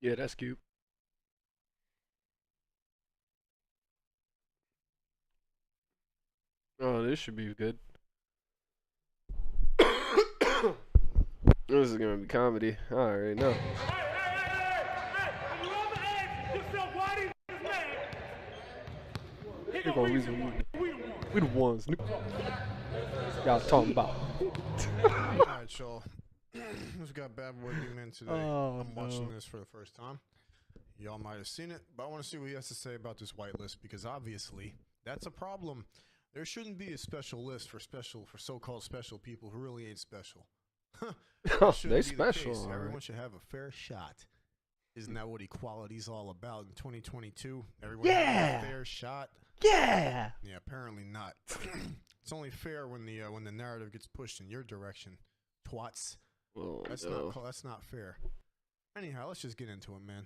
Yeah, that's cute. Oh, this should be good. This is gonna be comedy. I already know. Here go reason we the ones. Y'all talking about. Alright, y'all. We've got Bad Boy Beaman today. Oh, I'm watching no. this for the first time. Y'all might have seen it, but I want to see what he has to say about this whitelist because obviously that's a problem. There shouldn't be a special list for so-called special people who really ain't special. That shouldn't They be the special. case. All Everyone right. should have a fair shot. Isn't that what equality's all about in 2022? Everyone Yeah. has a fair shot. Yeah. Yeah, apparently not. It's only fair when the narrative gets pushed in your direction. Twats. Oh, That's no. that's not fair. Anyhow, let's just get into it, man.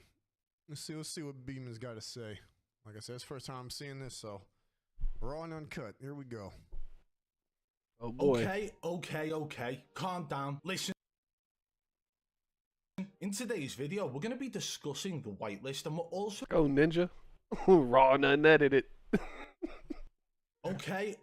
Let's see what Beeman's got to say. Like I said, it's the first time I'm seeing this, so raw and uncut. Here we go. Oh boy. Okay. Calm down. Listen. In today's video, we're going to be discussing the whitelist, and we're also... Go Ninja. Raw and unedited. Okay.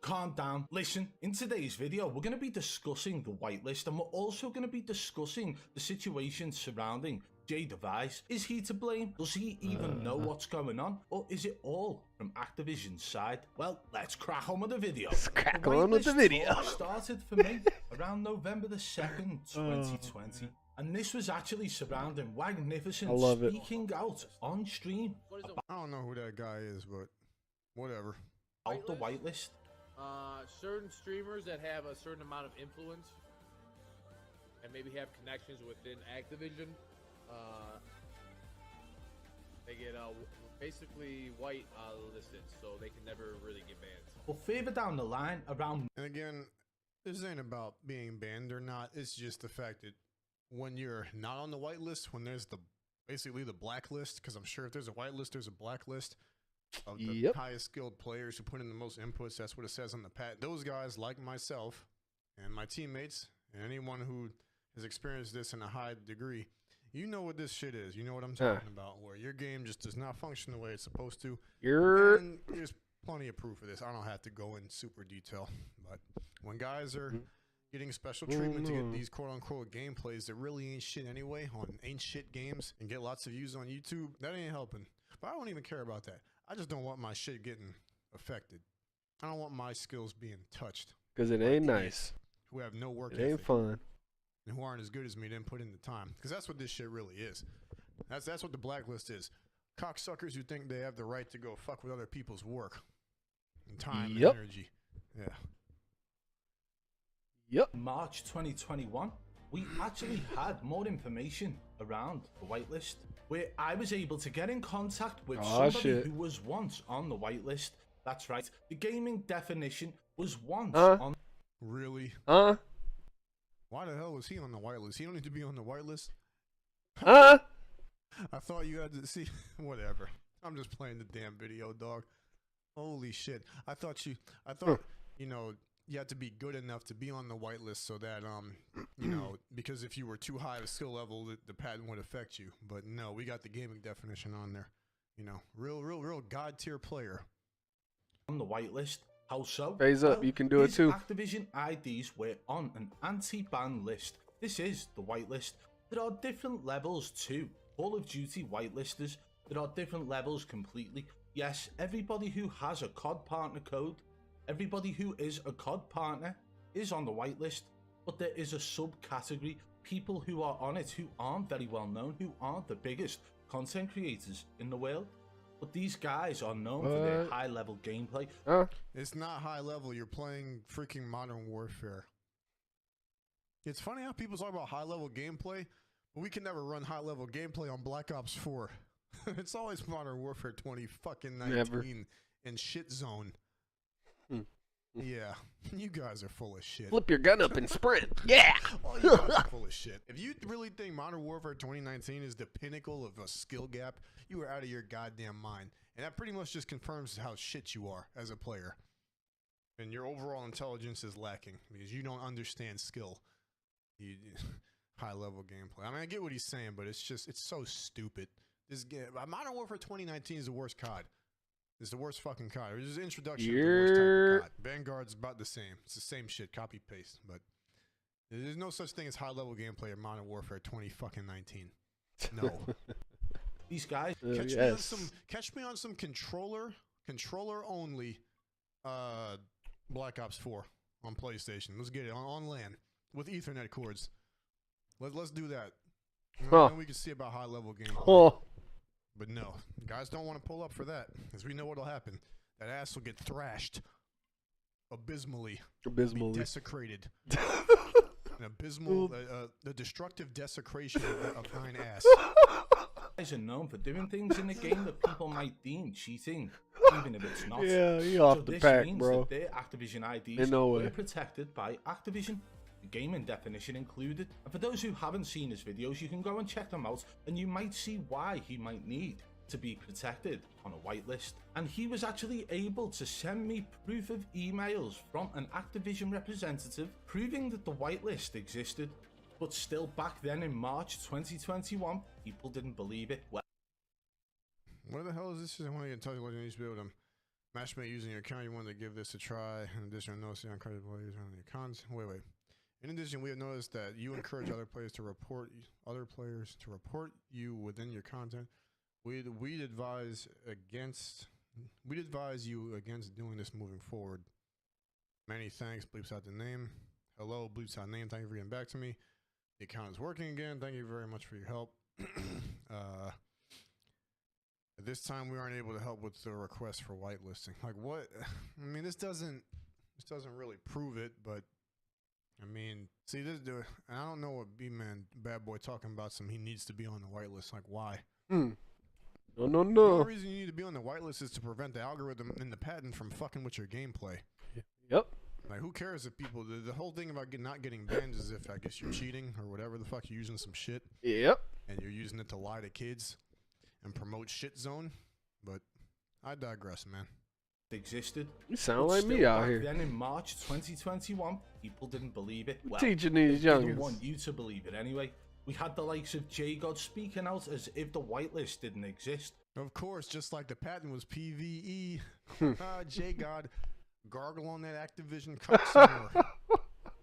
Calm down. Listen, in today's video, we're going to be discussing the whitelist, and we're also going to be discussing the situation surrounding Jay Device. Is he to blame? Does he even know what's going on? Or is it all from Activision's side? Well, let's crack on with the video. Let's crack on with the video. Started for me around November the 2nd, 2020. And this was actually surrounding Magnificent I love it. speaking out on stream I don't know who that guy is, but whatever. about the whitelist. Certain streamers that have a certain amount of influence and maybe have connections within Activision, they get basically white listed, so they can never really get banned. But further down the line, around And again, this ain't about being banned or not. It's just the fact that when you're not on the whitelist, when there's basically the blacklist, because I'm sure if there's a whitelist, there's a blacklist of the Yep. highest skilled players who put in the most inputs. That's what it says on the pad. Those guys, like myself and my teammates, and anyone who has experienced this in a high degree, you know what this shit is. You know what I'm talking about, where your game just does not function the way it's supposed to. You're And there's plenty of proof of this. I don't have to go in super detail, but when guys are getting special treatment to get these quote-unquote gameplays that really ain't shit anyway on ain't shit games and get lots of views on YouTube, that ain't helping. But I don't even care about that. I just don't want my shit getting affected. I don't want my skills being touched. because it ain't nice. Who have no work It ain't ethic fun. and who aren't as good as me didn't put in the time. Because that's what this shit really is. That's what the blacklist is. Cocksuckers who think they have the right to go fuck with other people's work and time and Yep. energy. Yeah. Yep. March 2021, we actually had more information around the whitelist, where I was able to get in contact with Aw, somebody shit. who was once on the whitelist. That's right, the gaming definition was once Huh? on. Really? Huh? Why the hell was he on the whitelist? He don't need to be on the whitelist. Huh? I thought you had to see. Whatever. I'm just playing the damn video, dog. Holy shit. I thought you know, you had to be good enough to be on the whitelist so that, you know, because if you were too high of a skill level, the patent would affect you. But no, we got the gaming definition on there. You know, real god tier player. On the whitelist. How so? Phase up, you can do it his too. Activision IDs were on an anti-ban list. This is the whitelist. There are different levels too. Call of Duty whitelisters. There are different levels completely. Yes, everybody who has a COD partner code, everybody who is a COD partner is on the whitelist. But there is a subcategory, people who are on it who aren't very well known, who aren't the biggest content creators in the world. But these guys are known for their What? high level gameplay. Huh? It's not high level. You're playing freaking Modern Warfare. It's funny how people talk about high level gameplay, but we can never run high level gameplay on Black Ops 4. It's always Modern Warfare 20 fucking 19 Never. and shit zone. Yeah, you guys are full of shit. Flip your gun up and sprint. Yeah. Oh, you guys are full of shit. If you really think Modern Warfare 2019 is the pinnacle of a skill gap, you are out of your goddamn mind. And that pretty much just confirms how shit you are as a player. And your overall intelligence is lacking because you don't understand skill. high-level gameplay. I mean, I get what he's saying, but it's so stupid. This game, Modern Warfare 2019 is the worst COD. It's the worst fucking COD. It's just an introduction of the worst type of COD. Vanguard's about the same. It's the same shit, copy-paste. But there's no such thing as high-level gameplay in Modern Warfare 2019. No. These guys, catch me on some controller only Black Ops 4 on PlayStation. Let's get it on LAN with Ethernet cords. Let's do that. Then we can see about high level gameplay. But no, guys don't want to pull up for that, because we know what'll happen. That ass will get thrashed abysmally. Be desecrated. An abysmal, the destructive desecration of thine ass. Guys are known for doing things in the game that people might deem cheating, even if it's not. Yeah, you off the pack, bro. That their Activision IDs were protected by Activision, the gaming definition included. And for those who haven't seen his videos, you can go and check them out, and you might see why he might need to be protected on a whitelist. And he was actually able to send me proof of emails from an Activision representative proving that the whitelist existed. But still, back then in March 2021, people didn't believe it. Well, what the hell is this? I want to get in touch with you. You need to be able to matchmake using your account. You want to give this a try. In addition, I noticed the uncredited players on the accounts. Wait. In addition, we have noticed that you encourage other players to report you within your content. We'd advise you against doing this moving forward. Many thanks. Bleeps out the name. Hello, bleeps out name. Thank you for getting back to me. The account is working again. Thank you very much for your help. At this time, we aren't able to help with the request for whitelisting. Like what? I mean, this doesn't really prove it, but I mean, see this dude. And I don't know what Beaman bad boy talking about. He needs to be on the whitelist. Like why? No. The only reason you need to be on the whitelist is to prevent the algorithm in the patent from fucking with your gameplay. Yep. Like, who cares if people... The whole thing about not getting banned is if, I guess, you're cheating or whatever the fuck, you're using some shit. Yep. And you're using it to lie to kids and promote shit zone. But I digress, man. Existed. You sound like me out here. Then in March 2021, people didn't believe it. Well, teaching these youngins. Didn't want you to believe it anyway. We had the likes of J-God speaking out as if the whitelist didn't exist. Of course, just like the patent was PVE. J-God... Gargle on that Activision customer.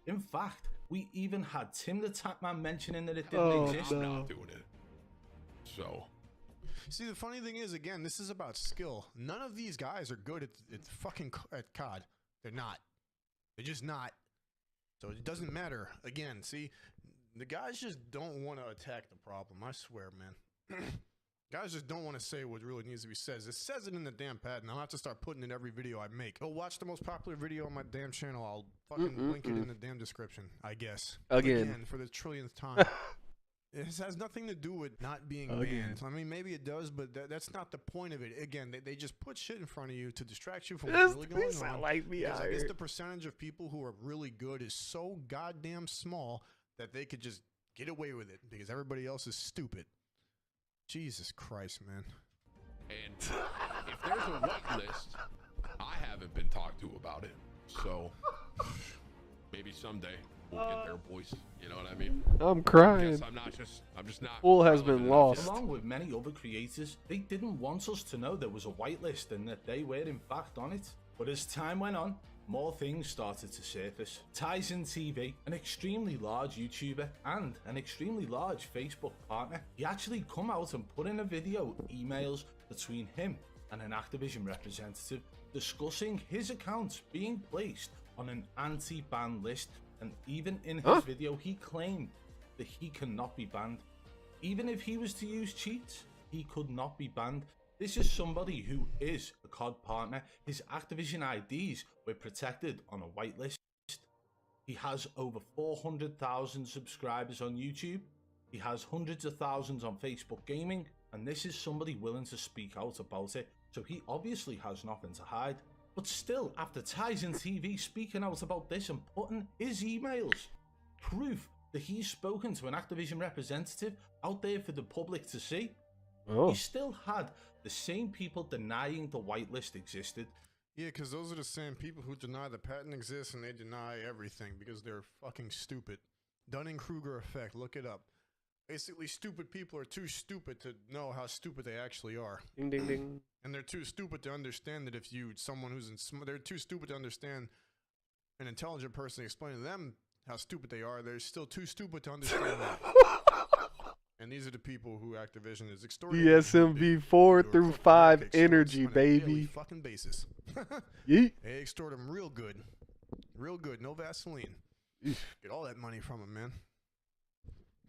In fact, we even had Tim the Tapman mentioning that it didn't exist. I'm not doing it. So. See, the funny thing is, again, this is about skill. None of these guys are good at COD. They're not. They're just not. So it doesn't matter. Again, see, the guys just don't want to attack the problem. I swear, man. Guys just don't want to say what really needs to be said. It says it in the damn patent. I'll have to start putting it in every video I make. Go watch the most popular video on my damn channel. I'll fucking link it in the damn description, I guess. Again, for the trillionth time. It has nothing to do with not being banned. I mean, maybe it does, but that's not the point of it. Again, they just put shit in front of you to distract you from what's really going on. Like me I guess the percentage of people who are really good is so goddamn small that they could just get away with it because everybody else is stupid. Jesus Christ, man. And if there's a whitelist, I haven't been talked to about it. So maybe someday we'll get there, boys. You know what I mean? I'm crying. I'm just not. All has been lost. Along with many other creators, they didn't want us to know there was a whitelist and that they were in fact on it. But as time went on, more things started to surface. Tyson TV, an extremely large YouTuber and an extremely large Facebook partner, he actually come out and put in a video emails between him and an Activision representative discussing his accounts being placed on an anti-ban list, and even in his video he claimed that he cannot be banned. Even if he was to use cheats, he could not be banned. This is somebody who is a COD partner. His Activision IDs were protected on a whitelist. He has over 400,000 subscribers on YouTube. He has hundreds of thousands on Facebook Gaming. And this is somebody willing to speak out about it. So he obviously has nothing to hide. But still, after Tyson TV speaking out about this and putting his emails, proof that he's spoken to an Activision representative out there for the public to see, he still had the same people denying the whitelist existed. Yeah, because those are the same people who deny the patent exists and they deny everything because they're fucking stupid. Dunning-Kruger effect. Look it up. Basically, stupid people are too stupid to know how stupid they actually are. Ding, ding, ding. And they're too stupid to understand that if you, someone who's they're too stupid to understand an intelligent person explaining to them how stupid they are, they're still too stupid to understand that. And these are the people who Activision is extorting. DSMV4-5 energy, baby. Fucking basis. Yeet. They extort them real good. Real good. No Vaseline. Get all that money from them, man.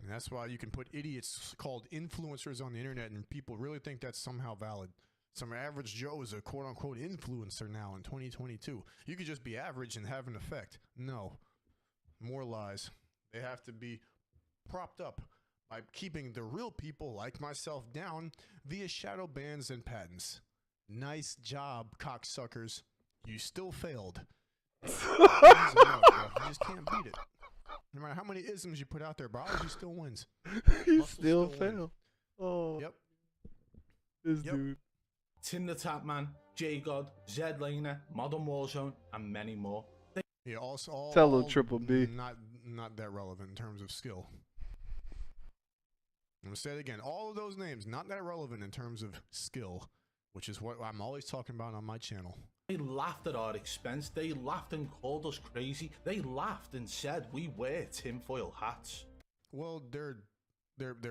And that's why you can put idiots called influencers on the internet and people really think that's somehow valid. Some average Joe is a quote-unquote influencer now in 2022. You could just be average and have an effect. No. More lies. They have to be propped up by keeping the real people like myself down via shadow bans and patents. Nice job, cocksuckers. You still failed. You just can't beat it. No matter how many isms you put out there, biology still wins. You still fail. Oh. Yep. This dude. Tim the Tapman, J-God, Zed Laner, Modern Warzone, and many more. Yeah, all Tell him Triple B. Not that relevant in terms of skill. I'm going to say it again. All of those names, not that relevant in terms of skill, which is what I'm always talking about on my channel. They laughed at our expense. They laughed and called us crazy. They laughed and said we wear tinfoil hats. Well, they're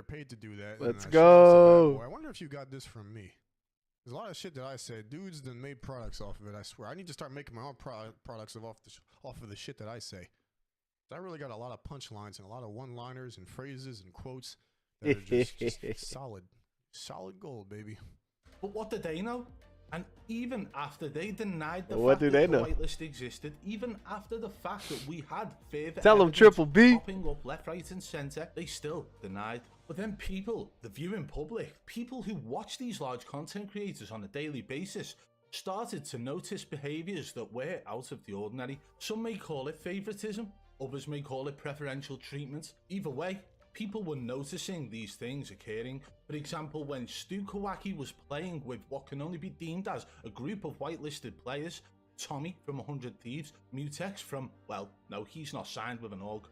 paid to do that. Let's and go. I wonder if you got this from me. There's a lot of shit that I say. Dudes done made products off of it. I swear. I need to start making my own products off of the shit that I say. I really got a lot of punchlines and a lot of one-liners and phrases and quotes that are just solid gold, baby. But what did they know? And even after they denied the What fact do that they the know? whitelist existed, even after the fact that we had further Tell 'em evidence Triple B. popping up left, right, and centre, they still denied. But then people, the viewing public, people who watch these large content creators on a daily basis, started to notice behaviours that were out of the ordinary. Some may call it favouritism, others may call it preferential treatment. Either way, people were noticing these things occurring. For example, when Stu Kawaki was playing with what can only be deemed as a group of whitelisted players, Tommy from 100 Thieves, Mutex from, well, no, he's not signed with an org,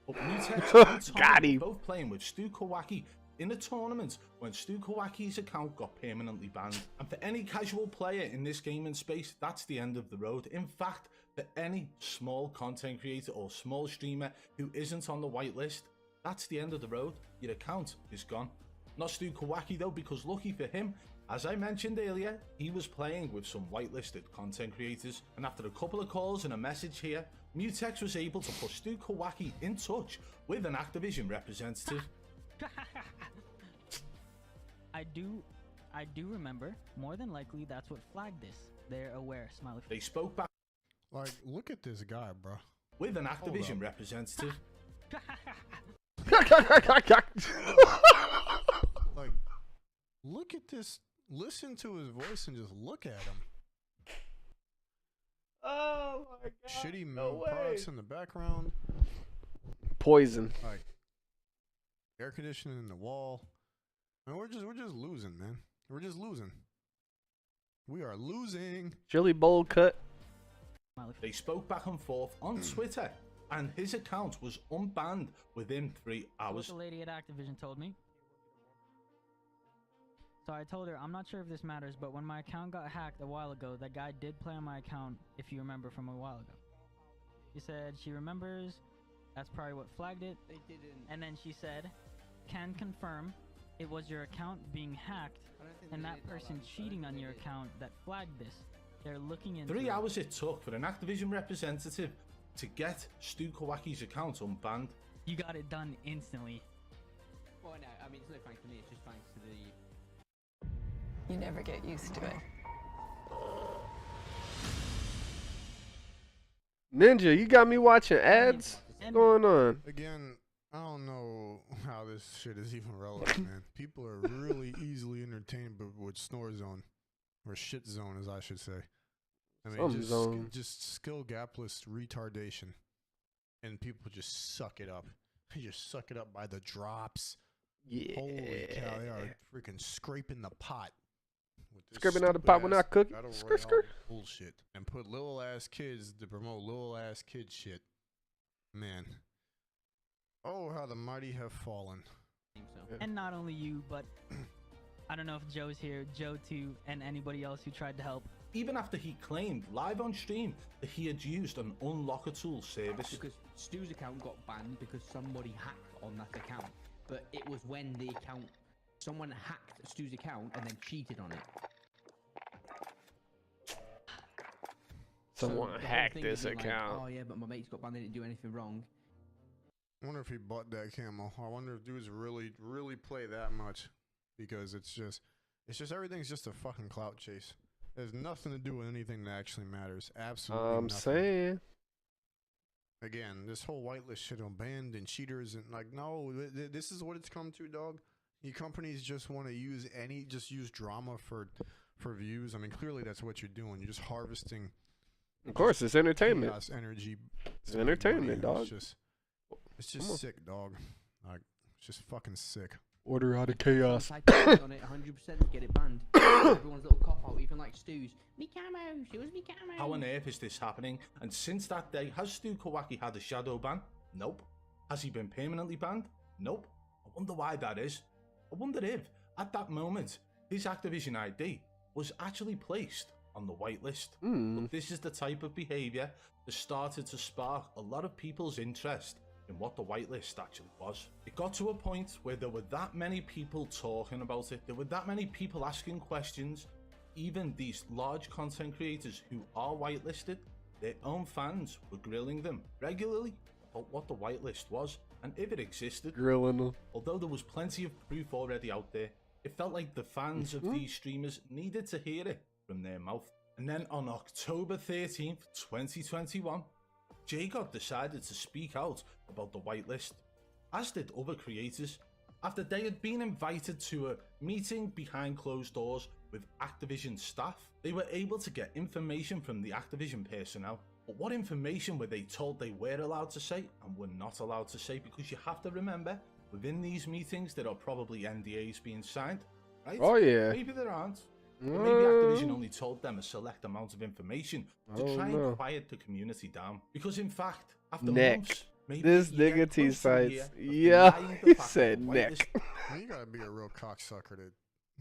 but Mutex and Tommy were both playing with Stu Kawaki in a tournament when Stu Kawaki's account got permanently banned. And for any casual player in this gaming space, that's the end of the road. In fact, for any small content creator or small streamer who isn't on the whitelist, that's the end of the road. Your account is gone. Not Stu Kawaki though, because lucky for him, as I mentioned earlier, he was playing with some whitelisted content creators, and after a couple of calls and a message here, Mutex was able to put Stu Kawaki in touch with an Activision representative. I do remember. More than likely, that's what flagged this. They're aware. Smiley face. They spoke back Like, look at this guy, bro. with an Activision representative. Like, look at this. Listen to his voice and just look at him. Oh my god. Shitty products in the background. Poison. Like, air conditioning in the wall. I mean, we're just losing, man. We're just losing. We are losing. Chili bowl cut. Smiley face. They spoke back and forth on Twitter, and his account was unbanned within 3 What hours. the lady at Activision told me. So I told her, I'm not sure if this matters, but when my account got hacked a while ago, that guy did play on my account, if you remember from a while ago. She said she remembers, that's probably what flagged it. They didn't. And then she said, can confirm it was your account being hacked and that person cheating on your account that flagged this. They're looking into 3 it. hours it took for an Activision representative to get Stu Kawaki's account unbanned. You got it done instantly. Well, no, I mean, it's no thanks to me, it's just thanks to the... You never get used to it. Ninja, you got me watching ads? What's going on? Again, I don't know how this shit is even relevant, man. People are really easily entertained with Snore Zone. Or Shit Zone, as I should say. I mean, Some zone. just skill gapless retardation. And people just suck it up. They just suck it up by the drops. Yeah. Holy cow, they are freaking scraping the pot. With this Scraping out the pot when I stupid-ass cook it. battle Skirt, royale skirt. bullshit. And put little ass kids to promote little ass kid shit. Man. Oh, how the mighty have fallen. So. And not only you, but I don't know if Joe's here, Joe too, and anybody else who tried to help. Even after he claimed live on stream that he had used an unlock-a-tool service. Because Stu's account got banned because somebody hacked on that account. But it was when the account, someone hacked Stu's account and then cheated on it. Someone So the whole hacked thing this of being like, account. oh yeah, but my mate's got banned, they didn't do anything wrong. I wonder if he bought that camo. I wonder if dudes really play that much, because it's just everything's just a fucking clout chase. There's nothing to do with anything that actually matters. Absolutely I'm nothing. saying. Again, this whole whitelist shit on banned and cheaters and like, no, this is what it's come to, dog. You companies just want to use drama for views. I mean, clearly that's what you're doing. You're just harvesting. Of course, it's entertainment. Chaos energy. It's entertainment, dog. It's just sick, dog. Like, it's just fucking sick. Order out of chaos. Type on it 100%, get it banned. Everyone's little cop out, even like Stu's. Me camo, she was me camo. How on earth is this happening? And since that day, has Stu Kawaki had a shadow ban? Nope. Has he been permanently banned? Nope. I wonder why that is. I wonder if, at that moment, his Activision ID was actually placed on the whitelist. But this is the type of behaviour that started to spark a lot of people's interest in what the whitelist actually was. It got to a point where there were that many people talking about it, there were that many people asking questions, even these large content creators who are whitelisted, their own fans were grilling them regularly about what the whitelist was and if it existed. Grilling them. Although there was plenty of proof already out there, it felt like the fans of these streamers needed to hear it from their mouth. And then on October 13th, 2021, JGod decided to speak out about the whitelist, as did other creators, after they had been invited to a meeting behind closed doors with Activision staff. They were able to get information from the Activision personnel, but what information were they told they were allowed to say and were not allowed to say? Because you have to remember, within these meetings there are probably NDAs being signed, right? Oh yeah. Maybe there aren't. Or maybe Activision only told them a select amount of information to try and quiet the community down. Because in fact, after months, maybe this a year, nigga T close to a sites. year of Yeah, denying the he fact said that the neck. whitelist- Man, you gotta be a real cocksucker to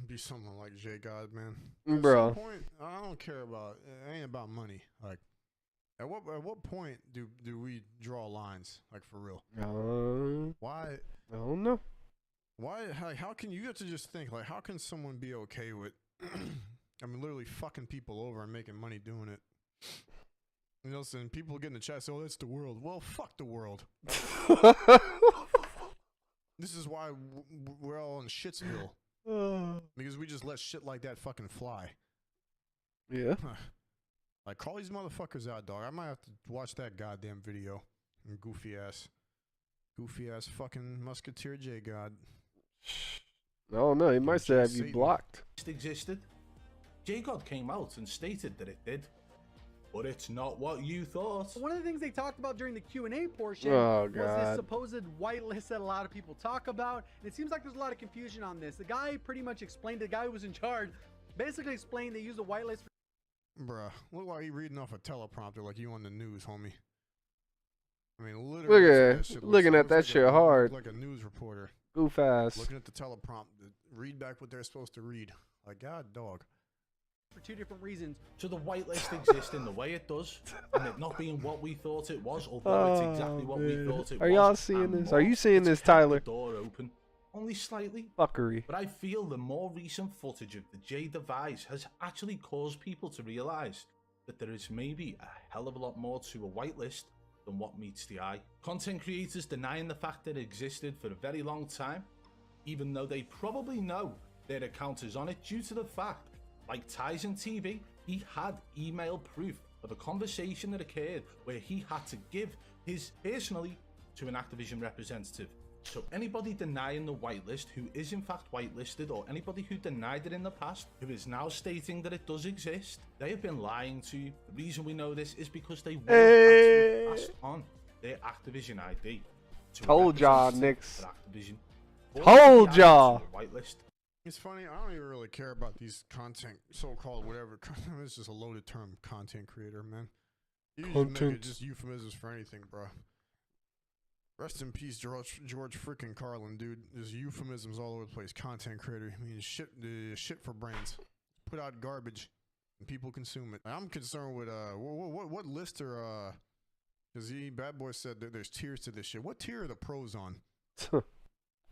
be someone like J God, man. Bro. At some point, I don't care about. It ain't about money. Like, at what point do we draw lines? Like, for real? Why? I don't know. Why? How can you have to just think? Like, how can someone be okay with? I mean, literally fucking people over and making money doing it. You know, and people get in the chat say, "Oh, that's the world." Well, fuck the world. This is why we're all in Shitsville. Because we just let shit like that fucking fly. Yeah. Like, call these motherfuckers out, dog. I might have to watch that goddamn video. Goofy ass fucking Musketeer J God. I don't know. He might still have you Satan. blocked. existed. JGod came out and stated that it did. But it's not what you thought. One of the things they talked about during the Q&A portion Oh, was this God. supposed whitelist that a lot of people talk about. And it seems like there's a lot of confusion on this. The guy pretty much explained, the guy who was in charge, basically explained they use the whitelist for Bruh, look like you reading off a teleprompter like you on the news, homie. I mean, Look literally. at that shit looking looks at that like shit hard. Like a news reporter. Goof ass. Looking at the teleprompter. Read back what they're supposed to read. Like, God, dog. two different reasons. So the whitelist exists in the way it does, and it not being what we thought it was, although it's exactly what we man. thought it was. Are y'all seeing and this? more. Are you seeing It's this, kept Tyler? The door open, only slightly. Fuckery. But I feel the more recent footage of the J device has actually caused people to realise that there is maybe a hell of a lot more to a whitelist than what meets the eye. Content creators denying the fact that it existed for a very long time, even though they probably know their account is on it due to the fact, like Tyson TV, he had email proof of a conversation that occurred where he had to give his personally to an Activision representative. So anybody denying the whitelist who is in fact whitelisted, or anybody who denied it in the past who is now stating that it does exist, they have been lying to you. The reason we know this is because they would have actually passed on their Activision ID to a Told y'all, representative Nix. at Activision. Told Or y'all. to a whitelist. It's funny, I don't even really care about these content, so-called whatever. It's just a loaded term, content creator, man. You just make it Content. just euphemisms for anything, bro. Rest in peace, George freaking Carlin, dude. There's euphemisms all over the place. Content creator. I mean, shit for brains. Put out garbage, and people consume it. I'm concerned with what list are because Bad Boy said that there's tiers to this shit. What tier are the pros on?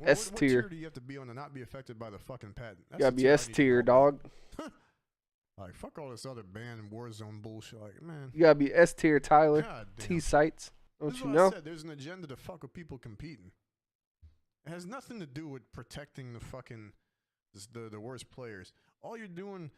S What tier. tier do you have to be on to not be affected by the fucking patent? That's You gotta the be tier I S need to tier, go with. dog. Like, fuck all this other ban and Warzone bullshit. Like, man. You gotta be S tier, Tyler. God damn. T sites. This Don't is you what know? I said. There's an agenda to fuck with people competing. It has nothing to do with protecting the fucking the worst players. All you're doing,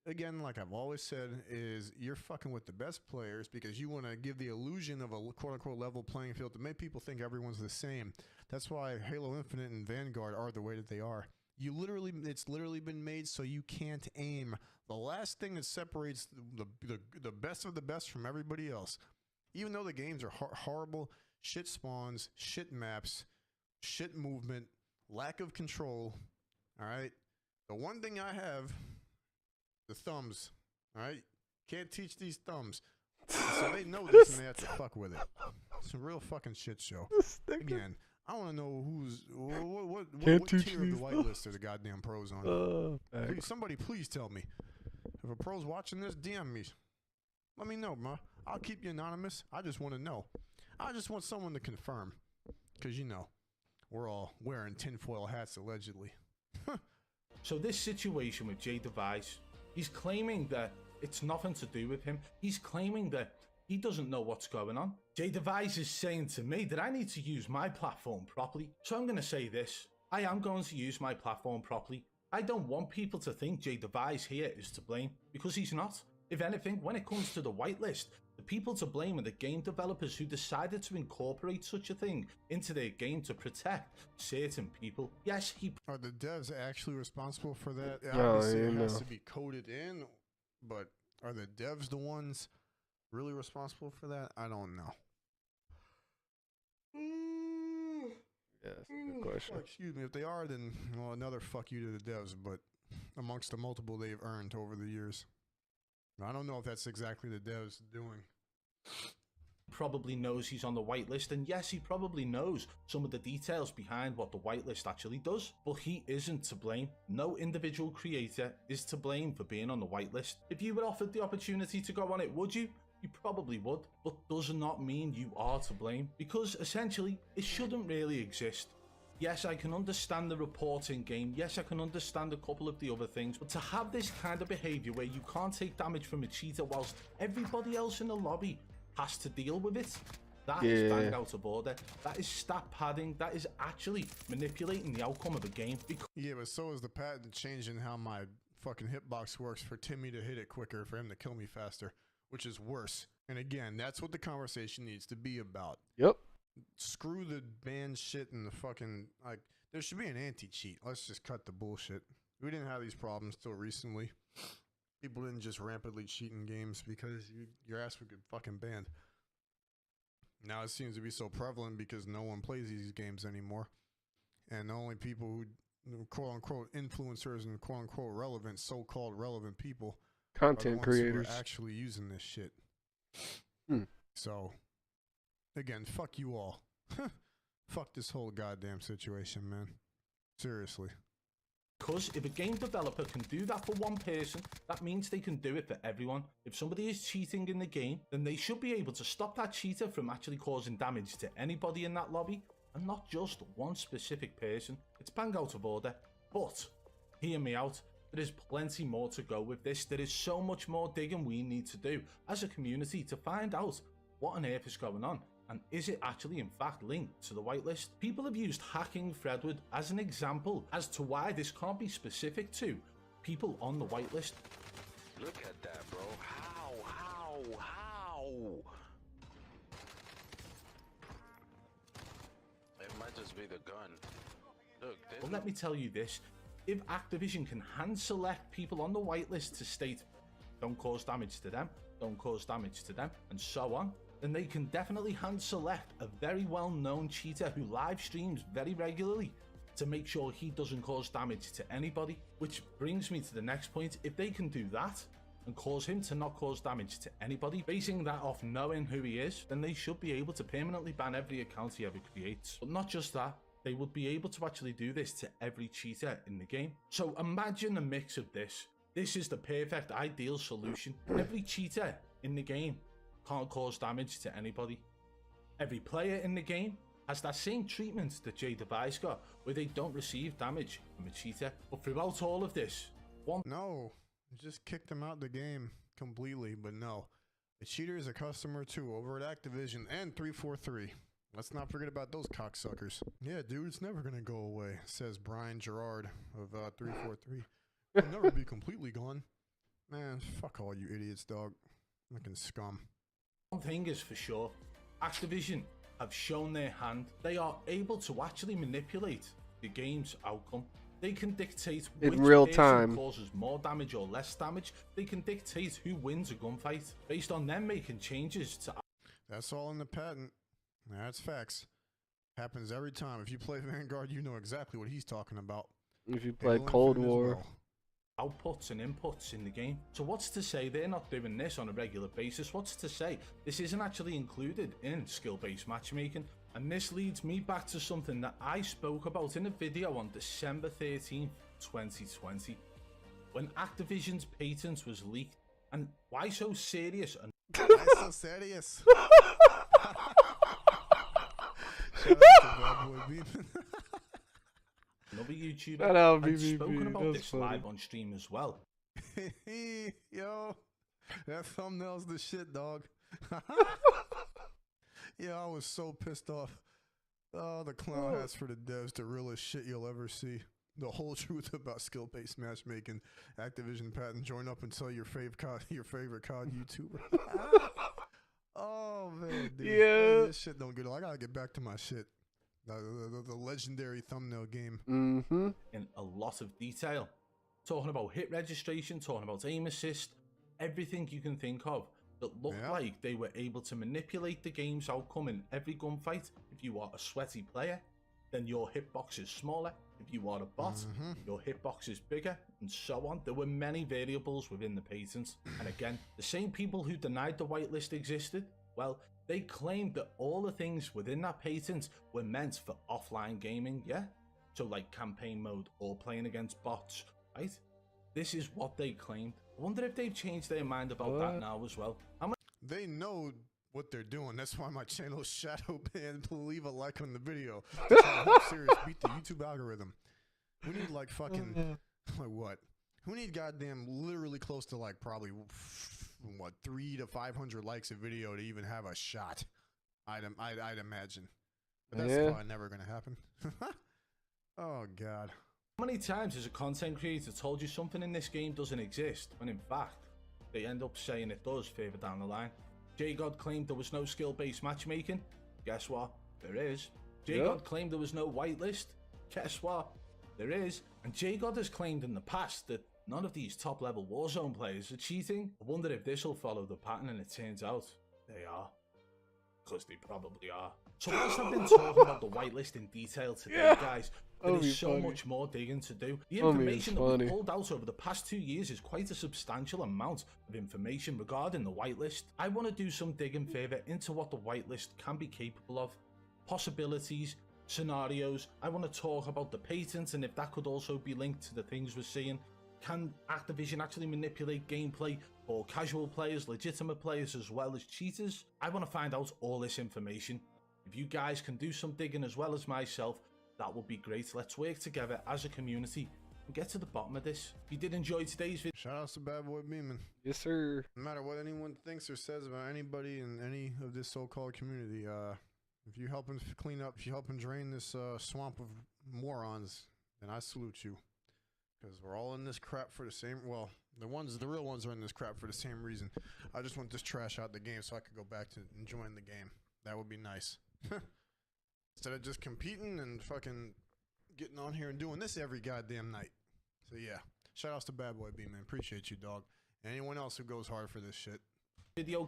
again, like I've always said, is you're fucking with the best players because you want to give the illusion of a quote-unquote level playing field to make people think everyone's the same. That's why Halo Infinite and Vanguard are the way that they are. It's literally been made so you can't aim. The last thing that separates the best of the best from everybody else. Even though the games are horrible, shit spawns, shit maps, shit movement, lack of control, all right? The one thing I have, the thumbs, all right? Can't teach these thumbs. So they know this and they have to fuck with it. It's a real fucking shit show. Again, I want to know what tier of the whitelist are the goddamn pros on. Please, somebody please tell me. If a pro's watching this, DM me. Let me know, ma. I'll keep you anonymous. I just want to know. I just want someone to confirm. Because, you know, we're all wearing tinfoil hats, allegedly. So this situation with Jay Device, he's claiming that it's nothing to do with him. He's claiming that he doesn't know what's going on. Jay Device is saying to me that I need to use my platform properly. So I'm going to say this. I am going to use my platform properly. I don't want people to think Jay Device here is to blame, because he's not. If anything, when it comes to the whitelist, the people to blame are the game developers who decided to incorporate such a thing into their game to protect certain people. Yes, Are the devs actually responsible for that? No, Obviously, it you has know. to be coded in, but are the devs the ones really responsible for that? I don't know. Yeah, that's a good question. Well, excuse me. If they are, then, well, another fuck you to the devs, but amongst the multiple they've earned over the years. I don't know if that's exactly the devs doing. probably knows he's on the whitelist, and yes, he probably knows some of the details behind what the whitelist actually does, but he isn't to blame. No individual creator is to blame for being on the whitelist. If you were offered the opportunity to go on it, would you? You probably would, but does not mean you are to blame, because essentially it shouldn't really exist. Yes, I can understand the reporting game. Yes, I can understand a couple of the other things. But to have this kind of behavior where you can't take damage from a cheater whilst everybody else in the lobby has to deal with it, that is bang out of order. That is stat padding. That is actually manipulating the outcome of a game. Yeah, but so is the patent changing how my fucking hitbox works for Timmy to hit it quicker, for him to kill me faster, which is worse. And again, that's what the conversation needs to be about. Yep. Screw the ban shit and the fucking, like, there should be an anti-cheat. Let's just cut the bullshit. We didn't have these problems till recently. People didn't just rampantly cheat in games because your ass would get fucking banned. Now it seems to be so prevalent because no one plays these games anymore. And the only people who, quote-unquote, influencers and quote-unquote relevant, so-called relevant people, Content are the ones creators who are actually using this shit. So, again, fuck you all. Fuck this whole goddamn situation, man. Seriously. Because if a game developer can do that for one person, that means they can do it for everyone. If somebody is cheating in the game, then they should be able to stop that cheater from actually causing damage to anybody in that lobby, and not just one specific person. It's bang out of order. But, hear me out, there is plenty more to go with this. There is so much more digging we need to do as a community to find out what on earth is going on. And is it actually in fact linked to the whitelist? People have used hacking Fredwood as an example as to why this can't be specific to people on the whitelist. Look at that, bro. How? It might just be the gun. Look, Well, let me tell you this. If Activision can hand select people on the whitelist to state, don't cause damage to them, don't cause damage to them, and so on, then they can definitely hand select a very well-known cheater who live streams very regularly to make sure he doesn't cause damage to anybody. Which brings me to the next point. If they can do that, and cause him to not cause damage to anybody. Basing that off knowing who he is, then they should be able to permanently ban every account he ever creates. But not just that, they would be able to actually do this to every cheater in the game. So imagine a mix of this. This is the perfect ideal solution. Every cheater in the game can't cause damage to anybody. Every player in the game has that same treatment that J Device got, where they don't receive damage from a cheater. But throughout all of this, No, just kicked him out the game completely, but no. The cheater is a customer too over at Activision and 343. Let's not forget about those cocksuckers. Yeah, dude, it's never gonna go away, says Brian Gerard of 343. It'll never be completely gone. Man, fuck all you idiots, dog. Fucking scum. one thing is for sure, Activision have shown their hand. They are able to actually manipulate the game's outcome. They can dictate which in real person time causes more damage or less damage. They can dictate who wins a gunfight based on them making changes to. That's all in the patent. That's facts. Happens every time. If you play Vanguard, you know exactly what he's talking about. if you play Halo Cold Infinite as War. well. Outputs and inputs in the game. So what's to say they're not doing this on a regular basis? What's to say this isn't actually included in skill-based matchmaking? And this leads me back to something that I spoke about in a video on December 13th, 2020, when Activision's patent was leaked. And why so serious? And Why so serious? Shout out to Bad Boy Beaman. another YouTuber Shout out had BBB, spoken about that's this funny. live on stream as well. Yo, that thumbnail's the shit, dog. Yeah, I was so pissed off. Oh, the clown hats for the devs, the realest shit you'll ever see. The whole truth about skill-based matchmaking. Activision patent. Join up and tell your favorite COD YouTuber. Oh man, dude. Yeah. This shit don't get. I gotta get back to my shit. The legendary thumbnail game. Mm-hmm. In a lot of detail, talking about hit registration, talking about aim assist, everything you can think of that looked like they were able to manipulate the game's outcome in every gunfight. If you are a sweaty player, then your hitbox is smaller. If you are a bot, your hitbox is bigger, and so on. There were many variables within the patent. And again, the same people who denied the whitelist existed, well, they claimed that all the things within that patent were meant for offline gaming, yeah? So like campaign mode or playing against bots, right? This is what they claimed. I wonder if they've changed their mind about that now as well. They know what they're doing. That's why my channel is shadow banned. Leave a like on the video. To try to help serious beat the YouTube algorithm. We need like fucking like what? We need goddamn literally close to like probably what 300 to 500 likes a video to even have a shot. I'd imagine. But that's probably never gonna happen. Oh god. How many times has a content creator told you something in this game doesn't exist, when in fact, they end up saying it does further down the line? J-God claimed there was no skill-based matchmaking. Guess what? There is. J-God claimed there was no whitelist. Guess what? There is. And J-God has claimed in the past that none of these top-level Warzone players are cheating. I wonder if this will follow the pattern, and it turns out they are. Because they probably are. So whilst I've been talking about the whitelist in detail today, guys, there is so much more digging to do. The information that we pulled out over the past 2 years is quite a substantial amount of information regarding the whitelist. I want to do some digging further into what the whitelist can be capable of, possibilities, scenarios. I want to talk about the patents and if that could also be linked to the things we're seeing. Can Activision actually manipulate gameplay for casual players, legitimate players, as well as cheaters? I want to find out all this information. If you guys can do some digging as well as myself, that would be great. Let's work together as a community and get to the bottom of this. If you did enjoy today's video, shout out to Bad Boy Beaman. Yes, sir. No matter what anyone thinks or says about anybody in any of this so-called community, if you helping clean up, if you helping drain this swamp of morons, then I salute you. Because we're all in this crap for the same, well, the real ones are in this crap for the same reason. I just want this trash out the game so I could go back to enjoying the game. That would be nice. Instead of just competing and fucking getting on here and doing this every goddamn night. So yeah, shout outs to Bad Boy B, man. Appreciate you, dog. And anyone else who goes hard for this shit.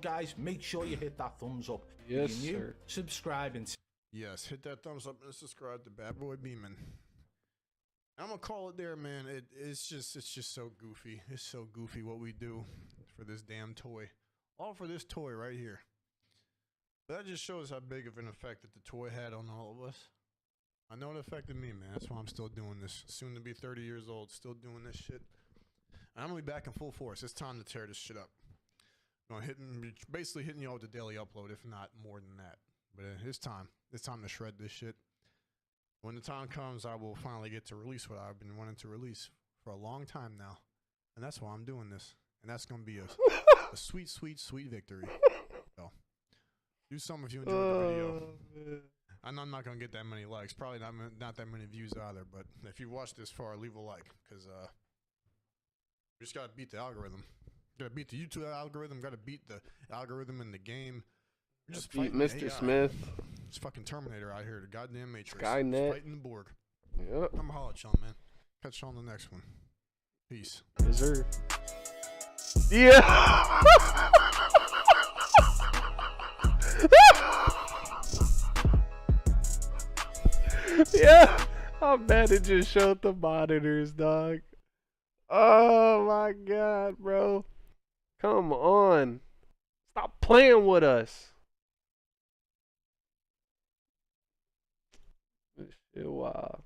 Guys, make sure you hit that thumbs up. Yes, if you're new, sir. subscribe and yes, hit that thumbs up and subscribe to Bad Boy Beaman. I'm gonna call it there, man. It's just so goofy. It's so goofy what we do for this damn toy. All for this toy right here. That just shows how big of an effect that the toy had on all of us. I know it affected me, man. That's why I'm still doing this. Soon to be 30 years old, still doing this shit. And I'm gonna be back in full force. It's time to tear this shit up. Basically hitting you all with the daily upload, if not more than that. But it's time. It's time to shred this shit. When the time comes, I will finally get to release what I've been wanting to release for a long time now. And that's why I'm doing this. And that's going to be a sweet, sweet, sweet victory. So, do something if you enjoyed the video. I know I'm not going to get that many likes. Probably not that many views either. But if you watched this far, leave a like. Because we just got to beat the algorithm. Got to beat the YouTube algorithm. Got to beat the algorithm in the game. We're just Beat fighting Mr. AI. Smith. It's fucking Terminator out here. The goddamn Matrix. Skynet. Fighting the Borg. Yep. I'm gonna holler at y'all, man. Catch y'all on the next one. Peace. Yes, sir. Yeah. Yeah. I'm mad it just showed the monitors, dog. Oh my god, bro. Come on. Stop playing with us. This shit wild.